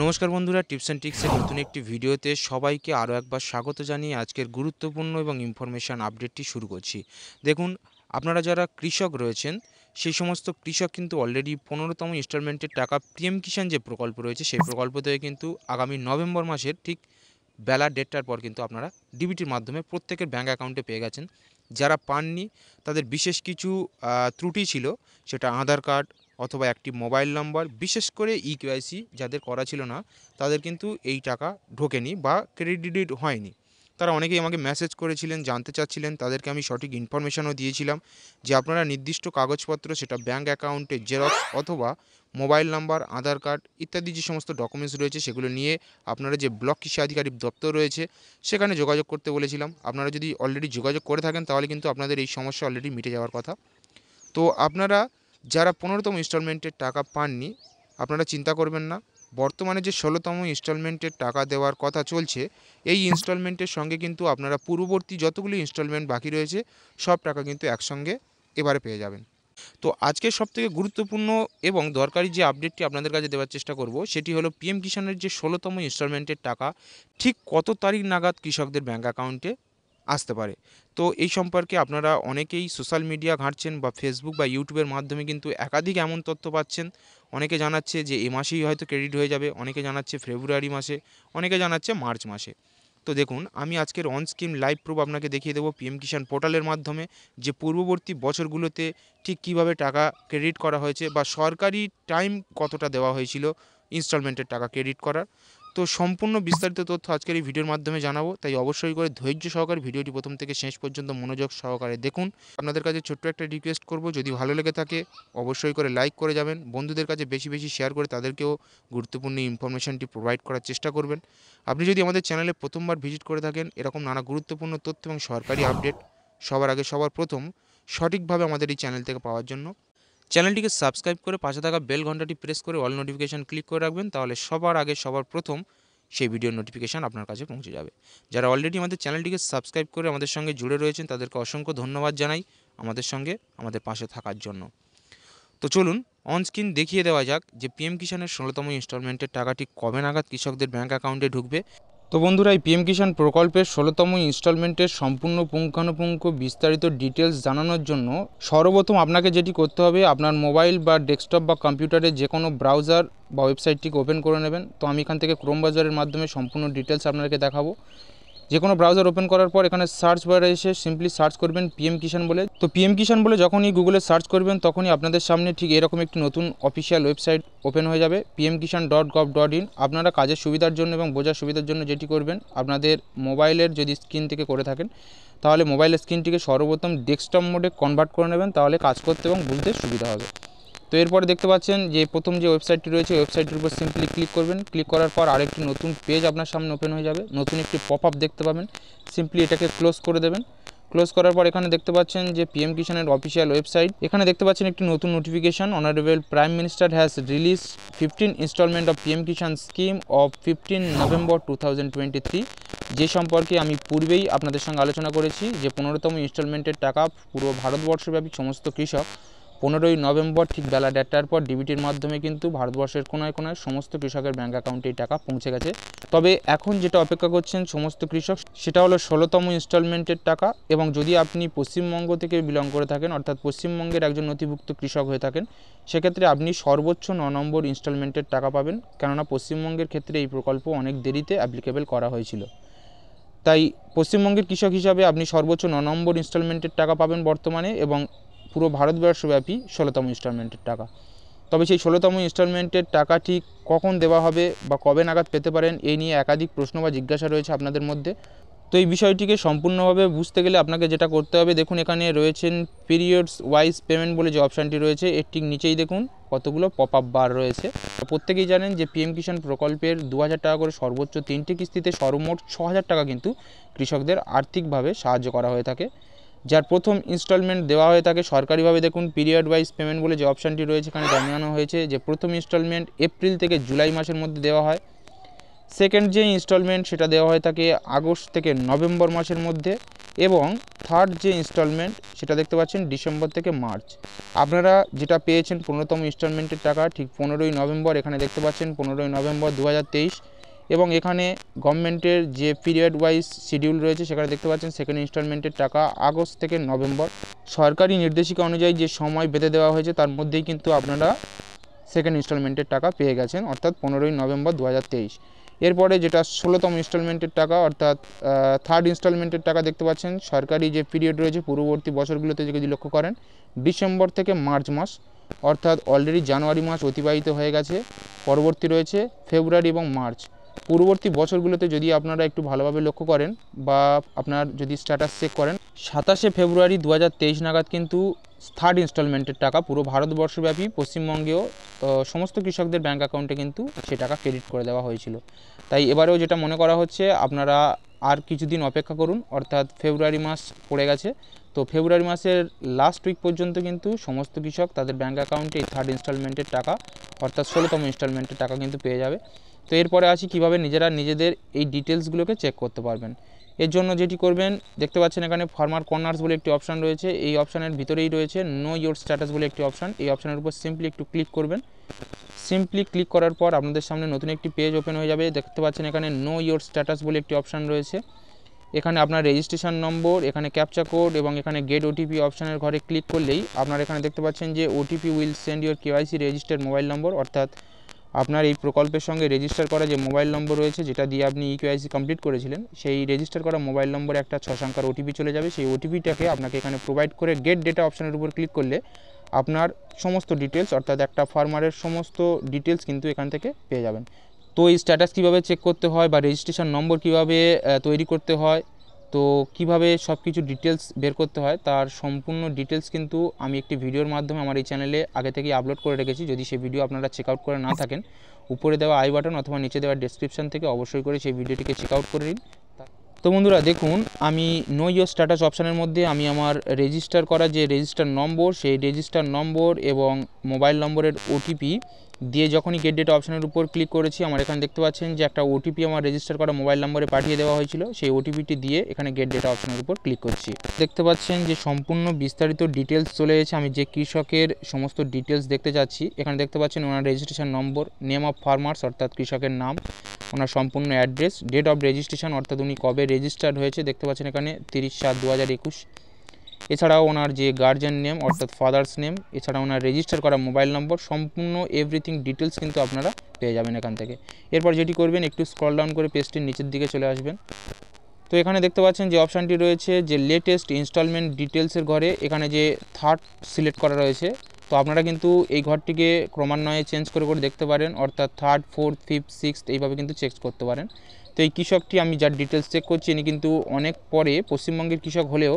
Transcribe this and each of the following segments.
নমস্কার বন্ধুরা, tips and ট্রিক্সের নতুন একটি ভিডিওতে সবাইকে আরও একবার স্বাগত জানিয়ে আজকের গুরুত্বপূর্ণ এবং ইনফরমেশান আপডেটটি শুরু করছি। দেখুন, আপনারা যারা কৃষক রয়েছেন সেই সমস্ত কৃষক কিন্তু অলরেডি 15তম ইনস্টলমেন্টের টাকা পিএম কিষাণ যে প্রকল্প রয়েছে সেই প্রকল্প থেকে কিন্তু আগামী নভেম্বর মাসের ঠিক বেলা 1:30টার পর কিন্তু আপনারা ডিবিটির মাধ্যমে প্রত্যেকের ব্যাঙ্ক অ্যাকাউন্টে পেয়ে গেছেন। যারা পাননি তাদের বিশেষ কিছু ত্রুটি ছিল, সেটা আধার কার্ড অথবা একটি মোবাইল নাম্বার, বিশেষ করে ইকেওয়াইসি যাদের করা ছিল না তাদের কিন্তু এই টাকা ঢোকেনি বা ক্রেডিটেড হয়নি। তারা অনেকেই আমাকে মেসেজ করেছিলেন, জানতে চাচ্ছিলেন, তাদেরকে আমি সঠিক ইনফরমেশনও দিয়েছিলাম যে আপনারা নির্দিষ্ট কাগজপত্র, সেটা ব্যাঙ্ক অ্যাকাউন্টের জেরক্স অথবা মোবাইল নাম্বার, আধার কার্ড ইত্যাদি যে সমস্ত ডকুমেন্টস রয়েছে সেগুলো নিয়ে আপনারা যে ব্লক কৃষি আধিকারিক দপ্তর রয়েছে সেখানে যোগাযোগ করতে বলেছিলাম। আপনারা যদি অলরেডি যোগাযোগ করে থাকেন তাহলে কিন্তু আপনাদের এই সমস্যা অলরেডি মিটে যাওয়ার কথা। তো আপনারা যারা 15তম ইনস্টলমেন্টের টাকা পাননি আপনারা চিন্তা করবেন না। বর্তমানে যে 16তম ইনস্টলমেন্টের টাকা দেওয়ার কথা চলছে, এই ইনস্টলমেন্টের সঙ্গে কিন্তু আপনারা পূর্ববর্তী যতগুলি ইনস্টলমেন্ট বাকি রয়েছে সব টাকা কিন্তু একসঙ্গে এবারে পেয়ে যাবেন। তো আজকের সবথেকে গুরুত্বপূর্ণ এবং দরকারি যে আপডেটটি আপনাদের কাছে দেওয়ার চেষ্টা করব সেটি হলো পিএম কিষাণের যে 16তম ইনস্টলমেন্টের টাকা ঠিক কত তারিখ নাগাদ কৃষকদের ব্যাঙ্ক অ্যাকাউন্টে আসতে পারে। তো এই সম্পর্কে আপনারা অনেকেই সোশ্যাল মিডিয়া ঘাঁটছেন বা ফেসবুক বা ইউটিউবের মাধ্যমে কিন্তু একাধিক এমন তথ্য পাচ্ছেন। অনেকে জানাচ্ছে যে এ মাসেই হয়তো ক্রেডিট হয়ে যাবে, অনেকে জানাচ্ছে ফেব্রুয়ারি মাসে, অনেকে জানাচ্ছে মার্চ মাসে। তো দেখুন, আমি আজকের অন স্কিম লাইভ প্রুফ আপনাকে দেখিয়ে দেবো পিএম কিষাণ পোর্টালের মাধ্যমে যে পূর্ববর্তী বছরগুলোতে ঠিক কীভাবে টাকা ক্রেডিট করা হয়েছে বা সরকারি টাইম কতটা দেওয়া হয়েছিল ইনস্টলমেন্টের টাকা ক্রেডিট করার। তো সম্পূর্ণ বিস্তারিত তথ্য আজকের এই ভিডিওর মাধ্যমে জানাবো, তাই অবশ্যই করে ধৈর্য সহকারে ভিডিওটি প্রথম থেকে শেষ পর্যন্ত মনোযোগ সহকারে দেখুন। আপনাদের কাছে ছোট্ট একটা রিকোয়েস্ট করব, যদি ভালো লেগে থাকে অবশ্যই করে লাইক করে যাবেন, বন্ধুদের কাছে বেশি বেশি শেয়ার করে তাদেরকেও গুরুত্বপূর্ণ ইনফরমেশনটি প্রোভাইড করার চেষ্টা করবেন। আপনি যদি আমাদের চ্যানেলে প্রথমবার ভিজিট করে থাকেন, এরকম নানা গুরুত্বপূর্ণ তথ্য এবং সরকারি আপডেট সবার আগে সবার প্রথম সঠিকভাবে আমাদের এই চ্যানেল থেকে পাওয়ার জন্য চ্যানেলটিকে সাবস্ক্রাইব করে পাশে থাকা বেল ঘন্টাটি প্রেস করে অল নোটিফিকেশান ক্লিক করে রাখবেন, তাহলে সবার আগে সবার প্রথম সেই ভিডিওর নোটিফিকেশান আপনার কাছে পৌঁছে যাবে। যারা অলরেডি আমাদের চ্যানেলটিকে সাবস্ক্রাইব করে আমাদের সঙ্গে জুড়ে রয়েছেন তাদেরকে অসংখ্য ধন্যবাদ জানাই আমাদের সঙ্গে আমাদের পাশে থাকার জন্য। তো চলুন অন স্ক্রিন দেখিয়ে দেওয়া যাক যে পিএম কিষাণের 16তম ইনস্টলমেন্টের টাকাটি কবে নাগাদ কৃষকদের ব্যাঙ্ক অ্যাকাউন্টে ঢুকবে। তো বন্ধুরা, এই পিএম কিষাণ প্রকল্পের 16তম ইনস্টলমেন্টের সম্পূর্ণ পুঙ্খানুপুঙ্খ বিস্তারিত ডিটেলস জানানোর জন্য সর্বপ্রথম আপনাকে যেটি করতে হবে, আপনার মোবাইল বা ডেস্কটপ বা কম্পিউটারে যে কোনো ব্রাউজার বা ওয়েবসাইটটিকে ওপেন করে নেবেন। তো আমি এখান থেকে ক্রোম ব্রাউজারের মাধ্যমে সম্পূর্ণ ডিটেলস আপনাকে দেখাবো। যে কোনো ব্রাউজার ওপেন করার পর এখানে সার্চ বারে এসে সিম্পলি সার্চ করবেন পিএম কিষাণ বলে। তো পিএম কিষাণ বলে যখনই গুগলে সার্চ করবেন তখনই আপনাদের সামনে ঠিক এরকম একটি নতুন অফিসিয়াল ওয়েবসাইট ওপেন হয়ে যাবে, pmkishan.gov.in। আপনারা কাজের সুবিধার জন্য এবং বোঝার সুবিধার জন্য যেটি করবেন, আপনাদের মোবাইলের যদি স্ক্রিন থেকে করে থাকেন তাহলে মোবাইলের স্ক্রিনটিকে সর্বপ্রথম ডেস্কটপ মোডে কনভার্ট করে নেবেন, তাহলে কাজ করতে এবং বুঝতে সুবিধা হবে। তো এরপরে দেখতে পাচ্ছেন যে প্রথম যে ওয়েবসাইটটি রয়েছে ওয়েবসাইটের উপর সিম্পলি ক্লিক করবেন। ক্লিক করার পর আরেকটি নতুন পেজ আপনার সামনে ওপেন হয়ে যাবে, নতুন একটি পপ আপ দেখতে পাবেন। সিম্পলি এটাকে ক্লোজ করে দেবেন। ক্লোজ করার পর এখানে দেখতে পাচ্ছেন যে পিএম কিষাণের অফিসিয়াল ওয়েবসাইট। এখানে দেখতে পাচ্ছেন একটি নতুন notification, honourable prime minister has release 15 instalment of PM Kisan scheme of 15 November 2023, যে সম্পর্কে আমি পূর্বেই আপনাদের সঙ্গে আলোচনা করেছি যে 15তম ইনস্টলমেন্টের টাকা পুরো ভারতবর্ষব্যাপী সমস্ত কৃষক 15ই নভেম্বর ঠিক বেলা 1:30টার পর ডিবিটির মাধ্যমে কিন্তু ভারতবর্ষের কোনায় কোনায় সমস্ত কৃষকের ব্যাঙ্ক অ্যাকাউন্টে এই টাকা পৌঁছে গেছে। তবে এখন যেটা অপেক্ষা করছেন সমস্ত কৃষক সেটা হলো 16তম ইনস্টলমেন্টের টাকা। এবং যদি আপনি পশ্চিমবঙ্গ থেকে বিলং করে থাকেন, অর্থাৎ পশ্চিমবঙ্গের একজন নথিভুক্ত কৃষক হয়ে থাকেন, সেক্ষেত্রে আপনি সর্বোচ্চ 9 নম্বর ইনস্টলমেন্টের টাকা পাবেন, কেননা পশ্চিমবঙ্গের ক্ষেত্রে এই প্রকল্প অনেক দেরিতে অ্যাপ্লিকেবল করা হয়েছিল। তাই পশ্চিমবঙ্গের কৃষক হিসাবে আপনি সর্বোচ্চ 9 নম্বর ইনস্টলমেন্টের টাকা পাবেন বর্তমানে, এবং পুরো ভারতবর্ষব্যাপী 16তম ইনস্টলমেন্টের টাকা। তবে সেই 16তম ইনস্টলমেন্টের টাকা ঠিক কখন দেওয়া হবে বা কবে নাগাদ পেতে পারেন, এই নিয়ে একাধিক প্রশ্ন বা জিজ্ঞাসা রয়েছে আপনাদের মধ্যে। তো এই বিষয়টিকে সম্পূর্ণভাবে বুঝতে গেলে আপনাকে যেটা করতে হবে, দেখুন এখানে রয়েছেন পিরিয়ডস ওয়াইজ পেমেন্ট বলে যে অপশানটি রয়েছে, এর ঠিক নিচেই দেখুন কতগুলো পপ আপ বার রয়েছে। প্রত্যেকেই জানেন যে পিএম কিষাণ প্রকল্পের 2000 টাকা করে সর্বোচ্চ 3টি কিস্তিতে সর্বমোট 6000 টাকা কিন্তু কৃষকদের আর্থিকভাবে সাহায্য করা হয়ে থাকে, যার প্রথম ইনস্টলমেন্ট দেওয়া হয়ে থাকে সরকারিভাবে। দেখুন পিরিয়ড ওয়াইজ পেমেন্ট বলে যে অপশানটি রয়েছে এখানে জানানো হয়েছে যে প্রথম ইনস্টলমেন্ট এপ্রিল থেকে জুলাই মাসের মধ্যে দেওয়া হয়। সেকেন্ড যে ইনস্টলমেন্ট সেটা দেওয়া হয়ে থাকে আগস্ট থেকে নভেম্বর মাসের মধ্যে, এবং থার্ড যে ইনস্টলমেন্ট সেটা দেখতে পাচ্ছেন ডিসেম্বর থেকে মার্চ। আপনারা যেটা পেয়েছেন 15তম ইনস্টলমেন্টের টাকা ঠিক 15ই নভেম্বর, এখানে দেখতে পাচ্ছেন 15ই নভেম্বর 2023। এবং এখানে গভর্নমেন্টের যে পিরিয়ড ওয়াইজ শিডিউল রয়েছে সেখানে দেখতে পাচ্ছেন সেকেন্ড ইনস্টলমেন্টের টাকা আগস্ট থেকে নভেম্বর। সরকারি নির্দেশিকা অনুযায়ী যে সময় বেঁধে দেওয়া হয়েছে তার মধ্যেই কিন্তু আপনারা সেকেন্ড ইনস্টলমেন্টের টাকা পেয়ে গেছেন, অর্থাৎ 15ই নভেম্বর 2023। এরপরে যেটা 16তম ইনস্টলমেন্টের টাকা অর্থাৎ থার্ড ইনস্টলমেন্টের টাকা দেখতে পাচ্ছেন সরকারি যে পিরিয়ড রয়েছে পূর্ববর্তী বছরগুলোতে যদি লক্ষ্য করেন ডিসেম্বর থেকে মার্চ মাস, অর্থাৎ অলরেডি জানুয়ারি মাস অতিবাহিত হয়ে গেছে। পরবর্তী রয়েছে ফেব্রুয়ারি এবং মার্চ। পূর্ববর্তী বছরগুলোতে যদি আপনারা একটু ভালোভাবে লক্ষ্য করেন বা আপনার যদি স্ট্যাটাস চেক করেন 27শে ফেব্রুয়ারি 2023 নাগাদ কিন্তু থার্ড ইনস্টলমেন্টের টাকা পুরো ভারতবর্ষব্যাপী পশ্চিমবঙ্গেও সমস্ত কৃষকদের ব্যাঙ্ক অ্যাকাউন্টে কিন্তু সে টাকা ক্রেডিট করে দেওয়া হয়েছিল। তাই এবারেও যেটা মনে করা হচ্ছে আপনারা আর কিছুদিন অপেক্ষা করুন, অর্থাৎ ফেব্রুয়ারি মাস পড়ে গেছে, তো ফেব্রুয়ারি মাসের লাস্ট উইক পর্যন্ত কিন্তু সমস্ত কৃষক তাদের ব্যাঙ্ক অ্যাকাউন্টে এই থার্ড ইনস্টলমেন্টের টাকা অর্থাৎ 16তম ইনস্টলমেন্টের টাকা কিন্তু পেয়ে যাবে। তো এরপরে আসি কীভাবে নিজেরা নিজেদের এই ডিটেলসগুলোকে চেক করতে পারবেন। এর জন্য যেটি করবেন দেখতে পাচ্ছেন এখানে ফার্মার কর্নার্স বলে একটি অপশান রয়েছে, এই অপশানের ভিতরেই রয়েছে নো ইয়োর স্ট্যাটাস বলে একটি অপশান। এই অপশানের উপর সিম্পলি একটু ক্লিক করবেন। সিম্পলি ক্লিক করার পর আপনাদের সামনে নতুন একটি পেজ ওপেন হয়ে যাবে। দেখতে পাচ্ছেন এখানে নো ইয়োর স্ট্যাটাস বলে একটি অপশান রয়েছে। এখানে আপনার রেজিস্ট্রেশন নম্বর, এখানে ক্যাপচা কোড এবং এখানে গেট ওটিপি অপশানের ঘরে ক্লিক করলেই আপনারা এখানে দেখতে পাচ্ছেন যে OTP will send your KYC registered mobile নম্বর, অর্থাৎ আপনার এই প্রকল্পের সঙ্গে রেজিস্টার করা যে মোবাইল নম্বর রয়েছে যেটা দিয়ে আপনি ইকেওয়াইসি কমপ্লিট করেছিলেন সেই রেজিস্টার করা মোবাইল নম্বরে একটা 6 সংখ্যার ওটিপি চলে যাবে। সেই ওটিপিটাকে আপনাকে এখানে প্রোভাইড করে গেট ডেটা অপশানের উপর ক্লিক করলে আপনার সমস্ত ডিটেলস অর্থাৎ একটা ফার্মারের সমস্ত ডিটেলস কিন্তু এখান থেকে পেয়ে যাবেন। তো এই স্ট্যাটাস কীভাবে চেক করতে হয় বা রেজিস্ট্রেশন নম্বর কীভাবে তৈরি করতে হয়, তো কিভাবে সব কিছু ডিটেলস বের করতে হয় তার সম্পূর্ণ ডিটেলস কিন্তু আমি একটি ভিডিওর মাধ্যমে আমার এই চ্যানেলে আগে থেকেই আপলোড করে রেখেছি। যদি সেই ভিডিও আপনারা চেক আউট করে না থাকেন উপরে দেওয়া আই বাটন অথবা নিচে দেওয়া ডেসক্রিপশন থেকে অবশ্যই করে সেই ভিডিওটিকে চেক আউট করে নিন। তো বন্ধুরা দেখুন, আমি নো ইয়োর স্ট্যাটাস অপশানের মধ্যে আমি আমার রেজিস্টার করা যে রেজিস্টার নম্বর সেই রেজিস্টার নম্বর এবং মোবাইল নম্বরের ওটিপি দিয়ে যখনই গেট ডেটা অপশানের উপর ক্লিক করেছি আমার এখানে দেখতে পাচ্ছেন যে একটা ওটিপি আমার রেজিস্টার করা মোবাইল নম্বরে পাঠিয়ে দেওয়া হয়েছিল। সেই ওটিপিটি দিয়ে এখানে গেট ডেটা অপশানের উপর ক্লিক করছি। দেখতে পাচ্ছেন যে সম্পূর্ণ বিস্তারিত ডিটেলস চলে এসেছে। আমি যে কৃষকের সমস্ত ডিটেলস দেখতে যাচ্ছি এখানে দেখতে পাচ্ছেন ওনার registration number, name of farmers অর্থাৎ কৃষকের নাম, ওনার সম্পূর্ণ অ্যাড্রেস, ডেট অফ রেজিস্ট্রেশন অর্থাৎ উনি কবে রেজিস্টার্ড হয়েছে দেখতে পাচ্ছেন এখানে 30/7/2021। এছাড়াও ওনার যে গার্জিয়ান নেম অর্থাৎ ফাদার্স নেম, এছাড়া ওনার রেজিস্টার করা মোবাইল নম্বর, সম্পূর্ণ এভরিথিং ডিটেলস কিন্তু আপনারা পেয়ে যাবেন এখান থেকে। এরপর যেটি করবেন একটু স্ক্রল ডাউন করে পেজটির নিচের দিকে চলে আসবেন। তো এখানে দেখতে পাচ্ছেন যে অপশানটি রয়েছে যে লেটেস্ট ইনস্টলমেন্ট ডিটেলসের ঘরে এখানে যে থার্ড সিলেক্ট করা রয়েছে, তো আপনারা কিন্তু এই ঘরটিকে ক্রমান্বয়ে চেঞ্জ করে করে দেখতে পারেন, অর্থাৎ থার্ড, ফোর্থ, ফিফথ, সিক্সথ এইভাবে কিন্তু চেক করতে পারেন। তো এই কৃষকটি আমি যার ডিটেলস চেক করছি ইনি কিন্তু অনেক পরে পশ্চিমবঙ্গের কৃষক হলেও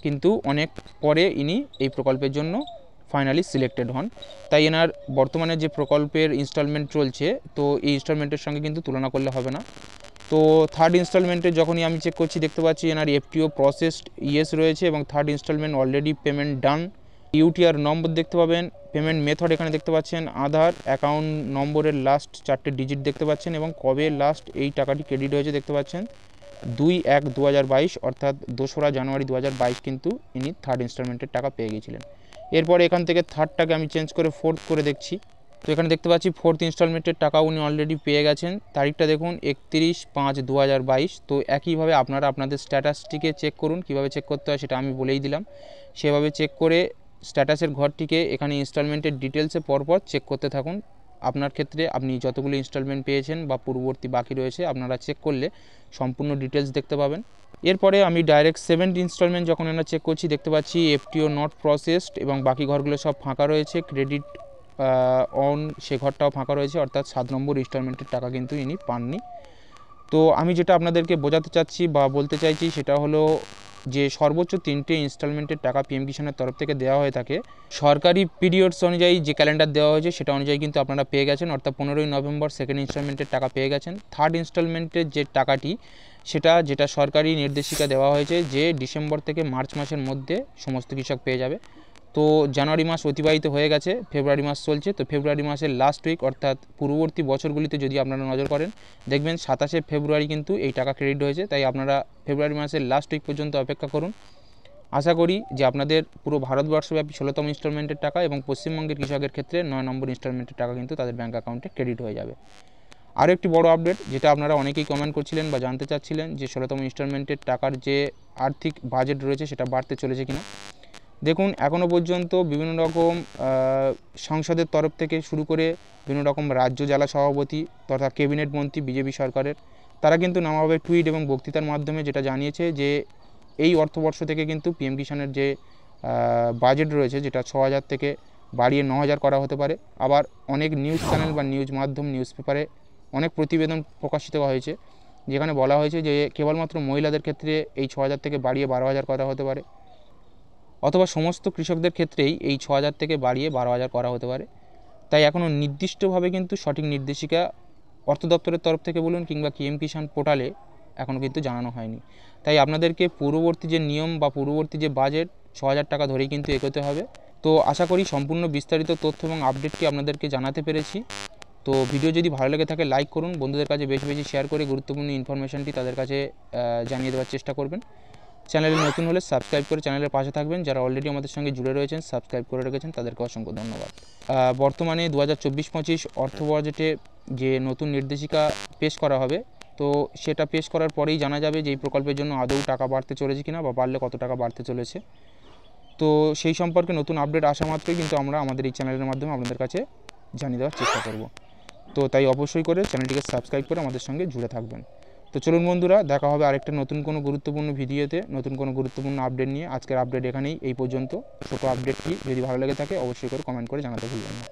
কিন্তু অনেক পরে ইনি এই প্রকল্পের জন্য ফাইনালি সিলেক্টেড হন। তাই এনার বর্তমানে যে প্রকল্পের ইনস্টলমেন্ট চলছে তো এই ইনস্টলমেন্টের সঙ্গে কিন্তু তুলনা করলে হবে না। তো থার্ড ইনস্টলমেন্টে যখনই আমি চেক করছি দেখতে পাচ্ছি এনার এফটিও প্রসেসড ইয়েস রয়েছে এবং third instalment already payment done. UTR number দেখতে পাবেন, পেমেন্ট মেথড এখানে দেখতে পাচ্ছেন আধার, অ্যাকাউন্ট নম্বরের লাস্ট 4টে ডিজিট দেখতে পাচ্ছেন এবং কবে লাস্ট এই টাকাটি ক্রেডিট হয়েছে দেখতে পাচ্ছেন 2/1/2022 অর্থাৎ 2রা জানুয়ারি 2022 কিন্তু ইনি থার্ড ইনস্টলমেন্টের টাকা পেয়ে গিয়েছিলেন। এরপরে এখান থেকে থার্ডটাকে আমি চেঞ্জ করে ফোর্থ করে দেখছি, তো এখানে দেখতে পাচ্ছি ফোর্থ ইনস্টলমেন্টের টাকা উনি অলরেডি পেয়ে গেছেন। তারিখটা দেখুন 31/5/2022। তো একইভাবে আপনারা আপনাদের স্ট্যাটাসটিকে চেক করুন, কিভাবে চেক করতে হয় সেটা আমি বলেই দিলাম। সেভাবে চেক করে স্ট্যাটাসের ঘরটিকে এখানে ইনস্টলমেন্টের ডিটেলসে পরপর চেক করতে থাকুন। আপনার ক্ষেত্রে আপনি যতগুলো ইনস্টলমেন্ট পেয়েছেন বা পূর্ববর্তী বাকি রয়েছে আপনারা চেক করলে সম্পূর্ণ ডিটেলস দেখতে পাবেন। এরপরে আমি ডাইরেক্ট 7th ইনস্টলমেন্ট যখন আমরা চেক করছি দেখতে পাচ্ছি এফটিও নট প্রসেসড এবং বাকি ঘরগুলো সব ফাঁকা রয়েছে, ক্রেডিট অন সে ঘরটাও ফাঁকা রয়েছে, অর্থাৎ 7 নম্বর ইনস্টলমেন্টের টাকা কিন্তু ইনি পাননি। তো আমি যেটা আপনাদেরকে বোঝাতে চাচ্ছি বা বলতে চাইছি সেটা হলো যে সর্বোচ্চ 3টে ইনস্টলমেন্টের টাকা পিএম কিষাণের তরফ থেকে দেওয়া হয়ে থাকে। সরকারি পিরিয়ডস অনুযায়ী যে ক্যালেন্ডার দেওয়া হয়েছে সেটা অনুযায়ী কিন্তু আপনারা পেয়ে গেছেন, অর্থাৎ 15ই নভেম্বর সেকেন্ড ইনস্টলমেন্টের টাকা পেয়ে গেছেন। থার্ড ইনস্টলমেন্টের যে টাকাটি যেটা সরকারি নির্দেশিকা দেওয়া হয়েছে যে ডিসেম্বর থেকে মার্চ মাসের মধ্যে সমস্ত কৃষক পেয়ে যাবে। তো জানুয়ারি মাস অতিবাহিত হয়ে গেছে, ফেব্রুয়ারি মাস চলছে। তো ফেব্রুয়ারি মাসের লাস্ট উইক অর্থাৎ পূর্ববর্তী বছরগুলিতে যদি আপনারা নজর করেন, দেখবেন 27শে ফেব্রুয়ারি কিন্তু এই টাকা ক্রেডিট হয়েছে। তাই আপনারা ফেব্রুয়ারি মাসের লাস্ট উইক পর্যন্ত অপেক্ষা করুন। আশা করি যে আপনাদের পুরো ভারতবর্ষব্যাপী 16তম ইনস্টলমেন্টের টাকা এবং পশ্চিমবঙ্গের কৃষকের ক্ষেত্রে 9 নম্বর ইনস্টলমেন্টের টাকা কিন্তু তাদের ব্যাঙ্ক অ্যাকাউন্টে ক্রেডিট হয়ে যাবে। আরও একটি বড় আপডেট, যেটা আপনারা অনেকেই কমেন্ট করছিলেন বা জানতে চাচ্ছিলেন যে 16তম ইনস্টলমেন্টের টাকার যে আর্থিক বাজেট রয়েছে সেটা বাড়তে চলেছে কিনা। দেখুন, এখনও পর্যন্ত বিভিন্ন রকম সংসদের তরফ থেকে শুরু করে বিভিন্ন রকম রাজ্য জেলা সভাপতি তথা ক্যাবিনেট মন্ত্রী বিজেপি সরকারের, তারা কিন্তু নানাভাবে টুইট এবং বক্তৃতার মাধ্যমে যেটা জানিয়েছে যে এই অর্থবর্ষ থেকে কিন্তু পিএম কিষাণের যে বাজেট রয়েছে যেটা 6,000 থেকে বাড়িয়ে 9,000 করা হতে পারে। আবার অনেক নিউজ চ্যানেল বা নিউজ মাধ্যম নিউজ পেপারে অনেক প্রতিবেদন প্রকাশিত হয়েছে যেখানে বলা হয়েছে যে কেবলমাত্র মহিলাদের ক্ষেত্রে এই 6,000 থেকে বাড়িয়ে 12,000 করা হতে পারে, অথবা সমস্ত কৃষকদের ক্ষেত্রেই এই 6,000 থেকে বাড়িয়ে 12,000 করা হতে পারে। তাই এখনও নির্দিষ্টভাবে কিন্তু সঠিক নির্দেশিকা অর্থ দপ্তরের তরফ থেকে বলুন কিংবা পিএম কিষাণ পোর্টালে এখনও কিন্তু জানানো হয়নি। তাই আপনাদেরকে পূর্ববর্তী যে নিয়ম বা পূর্ববর্তী যে বাজেট 6,000 টাকা ধরেই কিন্তু এগোতে হবে। তো আশা করি সম্পূর্ণ বিস্তারিত তথ্য এবং আপডেটটি আপনাদেরকে জানাতে পেরেছি। তো ভিডিও যদি ভালো লেগে থাকে লাইক করুন, বন্ধুদের কাছে বেশি বেশি শেয়ার করে গুরুত্বপূর্ণ ইনফরমেশনটি তাদের কাছে জানিয়ে দেওয়ার চেষ্টা করবেন। চ্যানেলে নতুন হলে সাবস্ক্রাইব করে চ্যানেলের পাশে থাকবেন। যারা অলরেডি আমাদের সঙ্গে জুড়ে রয়েছেন, সাবস্ক্রাইব করে রেখেছেন, তাদেরকে অসংখ্য ধন্যবাদ। বর্তমানে 2024-25 অর্থ বাজেটে যে নতুন নির্দেশিকা পেশ করা হবে, তো সেটা পেশ করার পরেই জানা যাবে যে এই প্রকল্পের জন্য আদৌ টাকা বাড়তে চলেছে কিনা বা বাড়লে কত টাকা বাড়তে চলেছে। তো সেই সম্পর্কে নতুন আপডেট আসা মাত্রই কিন্তু আমরা আমাদের এই চ্যানেলের মাধ্যমে আপনাদের কাছে জানিয়ে দেওয়ার চেষ্টা করব। তো তাই অবশ্যই করে চ্যানেলটিকে সাবস্ক্রাইব করে আমাদের সঙ্গে জুড়ে থাকবেন। তো চলুন বন্ধুরা, দেখা হবে আরেকটা নতুন কোনো গুরুত্বপূর্ণ ভিডিওতে নতুন কোনো গুরুত্বপূর্ণ আপডেট নিয়ে। আজকের আপডেট এখানেই এই পর্যন্ত। ছোটো আপডেটটি যদি ভালো লেগে থাকে অবশ্যই করে কমেন্ট করে জানাতে ভুলবেন না।